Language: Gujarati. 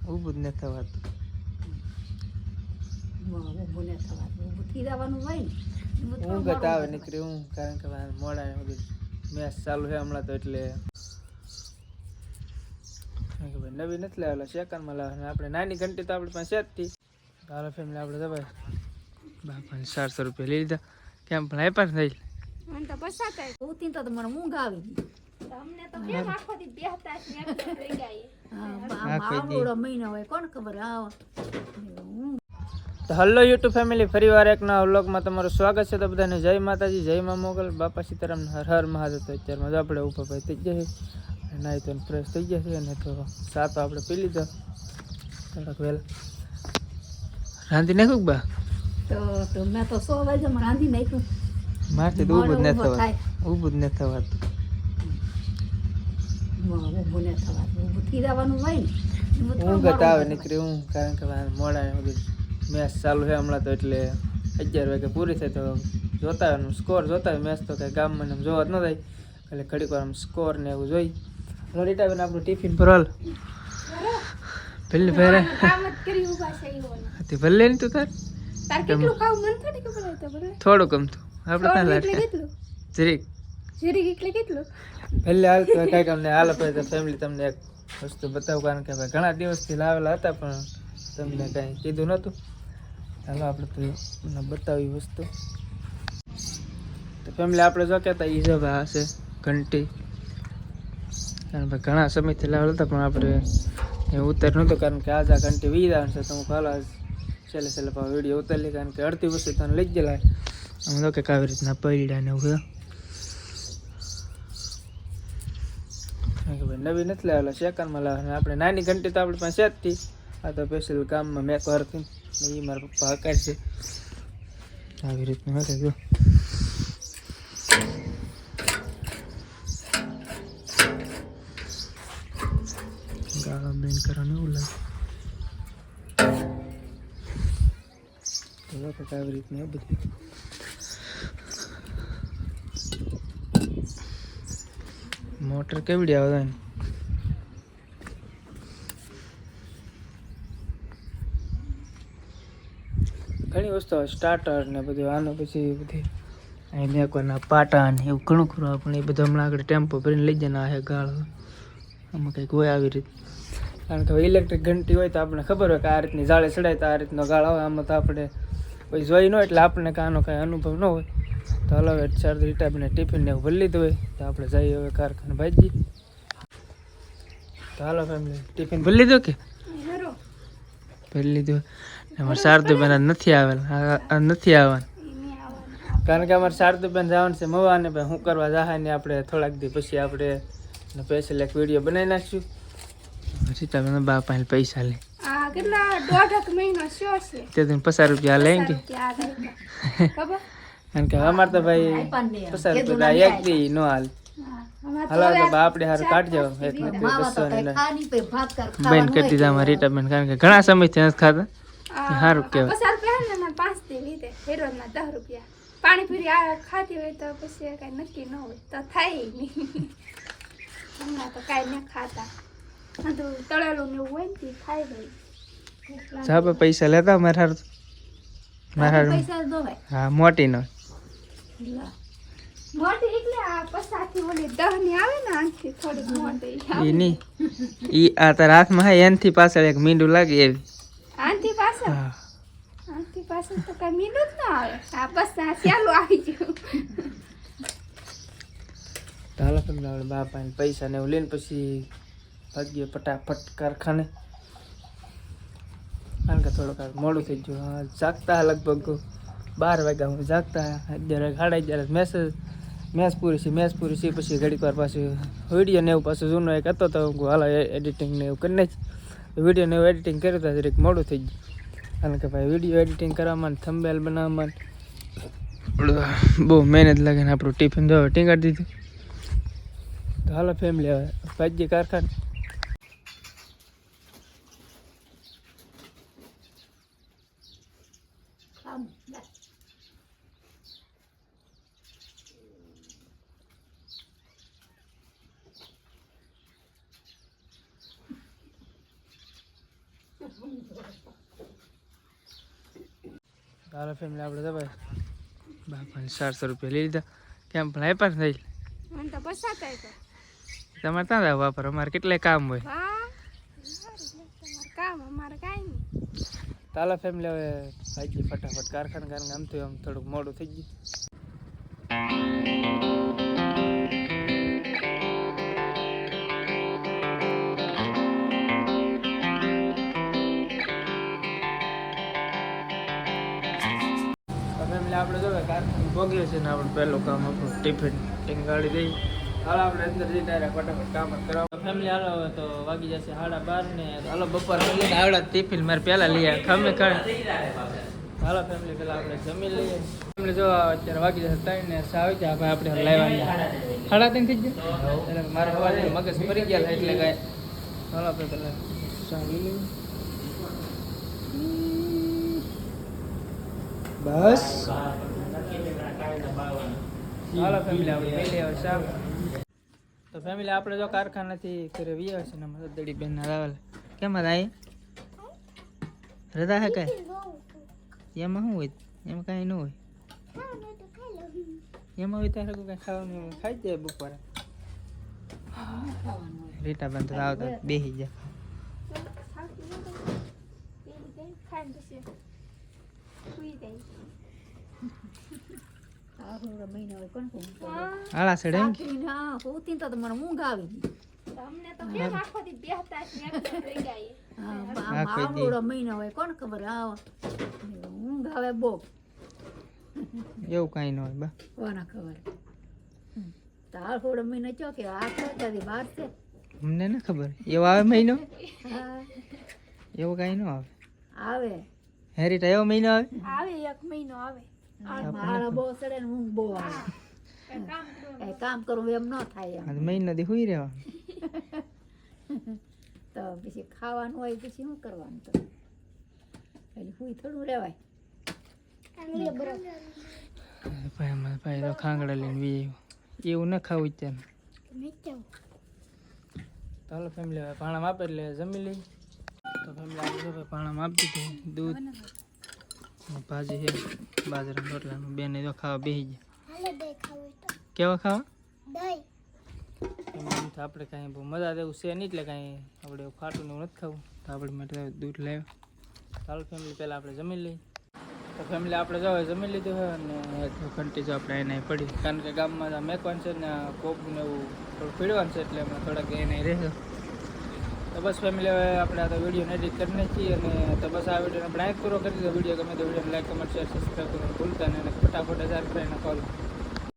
ઊભું જ ન થવાતું. ઊંઘ જ આવે નીકળી ઊંઘ, કારણ કે મોડા મેચ ચાલુ છે હમણાં તો, એટલે નવી નથી લાવેલા, સેકન્ડમાં લાવે. આપણે નાની ઘંટી તો આપણી પાસે જ હતી. હાલો ફેમિલી, આપણે દબાઈ બાપાને 400 રૂપિયા લઈ લીધા. કેમ પણ આપ્યા નહીં. મને તો પસાત આવી ઉતી તો મને ઊંઘ આવી ગઈ. તમને તો કેમ આખો દી બેહતા છે ને થઈ ગઈ. હા આવડો મહિનો હોય કોણ ખબર. હા તો હલો યુટ્યુબ ફેમિલી, ફરીવાર એક નવા વ્લોગમાં તમારું સ્વાગત છે. તો બધાને જય માતાજી, જય મા મોગલ, બાપા સીતારામ, હર હર મહાદેવ. તો અત્યારમાં જો આપણે ઉપર ભાઈ થઈ ગયા છે, નાહી તો ફ્રેશ થઈ ગયા છે, અને તો સા તો આપણે પી લીધો થોડાક વહેલા. રાંધી નાખ્યું બા? તો મેં તો 100 વાગ્યામાં રાંધી નાખ્યું. મારથી તો ઊભું જ ન થવાતું. ઊભું જ ન થવાતું. ઊભું ન થવાતું. ઊભું થઈ જવાનું હોય ને. ઊંઘ જ આવે નીકળી ઊંઘ, કારણ કે મોડા મેચ ચાલુ છે હમણાં તો, એટલે 11 વાગે પૂરી થાય તો જોતા હોય સ્કોર જોતા હોય. મેચ તો કંઈ ગામમાં એમ જોવા જ ન થાય, એટલે ઘડીક વાર સ્કોર ને એવું જોઈ. રીટા બેન આપણું ટિફિન પર હાલ પેલી ફેરે હતી ભલે ને તું તાર કેટલું ખાવું મન થોડી ખબર તો ભલે થોડું ગમતું આપણે કાંઈ લાગે કેટલું જરીક એટલે કેટલું પહેલે હાલ તો કંઈક અમને હાલ તો ફેમિલી તમને એક વસ્તુ બતાવું, કારણ કે ભાઈ ઘણા દિવસથી લાવેલા હતા પણ તમને કાંઈ કીધું નહોતું. ચાલો આપણે તો બતાવી વસ્તુ. તો ફેમિલી આપણે જો કહેતા એ જો ભાઈ હશે ઘંટી, કારણ કે ઘણા સમયથી લાવેલા હતા પણ આપણે એ ઉતાર નહોતું, કારણ કે આજ આ ઘંટી વીરાણ છે. તો હું કાલ છેલ્લે વિડીયો ઉતારી, કારણ કે અડધી વસ્તુ તને લઈ ગયેલા અમે તો કંઈક આવી રીતના પૈડા ને એવું. નવી નથી લાવેલા, સેકન્ડમાં લાવે. આપણે નાની ઘંટી તો આપણી પાસે જ હતી. આ તો સ્પેશિયલ ગામમાં મેં કરતી એ મારા પપ્પા હકાર છે આવી રીતનું હકે. જો ગાળા બેન કરવાનું એવું લાગે તો આવી રીતનું બધી. મોટર કેવડી આવે ઘણી વસ્તુ આવે, સ્ટાર્ટર ને બધું. આનો પછી બધી અહીં મેકોના પાટા ને એવું ઘણું ખરું આવે, પણ એ બધું હમણાં આગળ ટેમ્પો ભરીને લઈ જવાના આ ગાળ. આમાં કંઈક હોય આવી રીતે, કારણ કે ઇલેક્ટ્રિક ઘંટી હોય તો આપણે ખબર હોય કે આ રીતની જાળે ચડાય તો આ રીતનો ગાળ આવે. આમાં તો આપણે કોઈ જોઈ ન હોય, એટલે આપણને કાંનો કાંઈ અનુભવ ન હોય. તો હલાવે ચાર રીટા બને ટિફિન ને એવું ભરી લીધું હોય તો આપણે જઈએ હવે કારખાને ભાજી. તો હાલો ફેમિલી, ટિફિન ભરી લીધું કે ભરી લીધું. અમારે શારદુબેન નથી આવેલા, નથી આવવાનું, કારણ કે અમારે શારદુબેન જવાનું છે મવા ને ભાઈ શું કરવા જાય ને. આપણે થોડાક દી પછી આપણે સ્પેશિયલ એક વિડીયો બનાવી નાખશું. રીટાબેન બાપા પૈસા લે કેટલા 1.5 મહિનો થયો છે તે દિન 50 રૂપિયા લેંગે, કારણ કે અમારે તો ભાઈ 50 રૂપિયા એક દી નો હાલ. હાલો તો આપણે હારું કાઢજો એક બેન કરતી હતા અમારી રીટાબેન, કારણ કે ઘણા સમયથી નથી ખાતા. સારું કહેવાય. 5 દી લીધે હેરોના 10 રૂપિયા પાણીપુરી આ ખાતી હોય તો પછી કઈ નક્કી ન હોય તો થાય નહીં. હમણાં તો કાંઈ ન ખાતા, તળેલું ને એવું હોય ને ખાઈ ગઈ. સાહેબ પૈસા લેતા મારા હા મોટી નો મોટી એટલે આ પસાથી ઓલી 10 ની આવે ને આંખથી થોડીક મોટી ઈ ની ઈ આ તાર હાથમાં હે એનથી પાછળ એક મીંડું લાગે એવી આંખથી પાછળ. હા આંખથી પાછળ તો કઈ મીંડું જ ના આવે. આ પસા ચાલુ આવી ગયું. ચાલો તમને આપણે બાપાને પૈસા ને એવું લઈને પછી ભાગ્ય ફટાફટ કારખાને, કારણ કે થોડુંક મોડું થઈ ગયું. જાગતા લગભગ 12 વાગ્યા હું જાગતા. 11 સાડા 11 મેચ પૂરી છે. પછી ઘડીક વાર પાછું વિડીયો ને એવું પાછું જૂનો એક હતો તો હાલો એડિટિંગ ને એવું કરી નાખી. વિડીયો ને એવું એડિટિંગ કર્યું તો જરીક મોડું થઈ ગયું, કારણ કે ભાઈ વિડીયો એડિટિંગ કરવામાં થંબનેલ બનાવવામાં બહુ મહેનત લાગે ને. આપણું ટિફિન જો ટીંગાડી દીધું. તો હાલો ફેમિલી હવે ભાગ્ય કારખાને. તારા ફેમિલી આપણે તો ભાઈ બાપાને 400 રૂપિયા લઈ લીધા કેમ પણ આપ્યા ને થઈ મને તો પસાત આવ્યો તમારે ત્યાં જાવ વાપર અમારે કેટલાય કામ હોય વાહ તમારું કામ અમારે કાંઈ નહીં તાલા ફેમિલી હવે ભાઈ ફટાફટ કારખાને કારણ આમ તો આમ થોડુંક મોડું થઈ ગયું ફેમિલી આપણે જો કારખાને ભોગીએ છીએ ને આપણે પહેલું કામ આપણું ટિફિન ટીંગાડી દઈ હાલ આપણે અંદર જઈ ડાયરેક્ટ ફટાફટ કામ જ કરવા ફેમિલી હાલો હવે તો વાગી જશે 12:30 ને હાલો બપોર લઈને આવડા ટિફિન મારે પહેલાં લઈ આવ્યા ખમે કાઢે હાલો ફેમિલી પહેલાં આપણે જમી લઈએ ફેમિલી જો અત્યારે વાગી જશે 3 ને 6 આવી જાય આપણે લાવવાની 3:30 થઈ જાય એટલે મારે સવારે મગજ ફરી ગયા એટલે કાંઈ હાલો આપણે પહેલાં સાવી લઈએ બસ હાલો ફેમિલી આપણે લઈ આવે શાક તો ફેમિલી આપણે જો કારખાનાથી ઘરે વી આવે છે ને અમારા દડી બેન ના રાવલ કેમ રાય રદા હે કાંઈ એમાં શું હોય એમાં કાંઈ ન હોય એમાં હોય ત્યારે કાંઈ ખાવાનું ખાઈ જાય બપોરે રીટા બેન તો આવતા બેસી જાય આળા સડે એમ એવું કઈ ન હોય બા કોના ખબર તાર થોડો મહિનો ચો કે આ કદી બાર છે અમને ના ખબર એવો આવે મહિનો એવું કઈ ન આવે આવે હેરીટા એવો મહિનો આવે આવે 1 મહિનો આવે મારા બહુ સડે ને ઊંઘ બહુ આવે કઈ કામ કરવું એમ ન થાય એમ મહિનો દી હુઈ રહેવા તો પછી ખાવાનું હોય પછી શું કરવાનું તો એટલે હુઈ થોડું રહેવાય ભાઈ તો ખાંગડા લઈને વી એવું ન ખાવું ત્યાં ચાલો ફેમિલી હવે પાણામાં આપે એટલે જમી લઈ તો ફેમિલી આપણે પાણામાં આપી દીધું દૂધ ભાજી છે બાજરાના રોટલાનું બેને જો ખાવા બેસી ગયા કેવા ખાવા એમ તો આપણે કાંઈ બહુ મજા દેવું છે નહીં એટલે કાંઈ આપણે એવું ખાટું ને એવું નથી ખાવું તો આપણે માટે દૂધ લાવ્યા ચાલો ફેમિલી પહેલાં આપણે જમી લઈએ તો ફેમિલી આપણે જો જમી લીધું હોય અને ઘંટી જો આપણે એને પડી કારણ કે ગામમાં મેકવાનું છે ને કોપનું ને એવું થોડું પીડવાનું છે એટલે અમે થોડાક એને રહેશે તો બસ ફેમિલી હવે આપણે આ તો વિડીયોને એડિટ કરી નાખીએ અને તો બસ આ વિડીયોને આપણે પૂરો કરી દીધો વિડીયો ગમે તો વિડીયોને લાઈક કમેન્ટ શેર સબસ્ક્રાઈબ કરવાનું ભૂલતા નહીં અને ફટાફટ 1000 રૂપિયા કોલ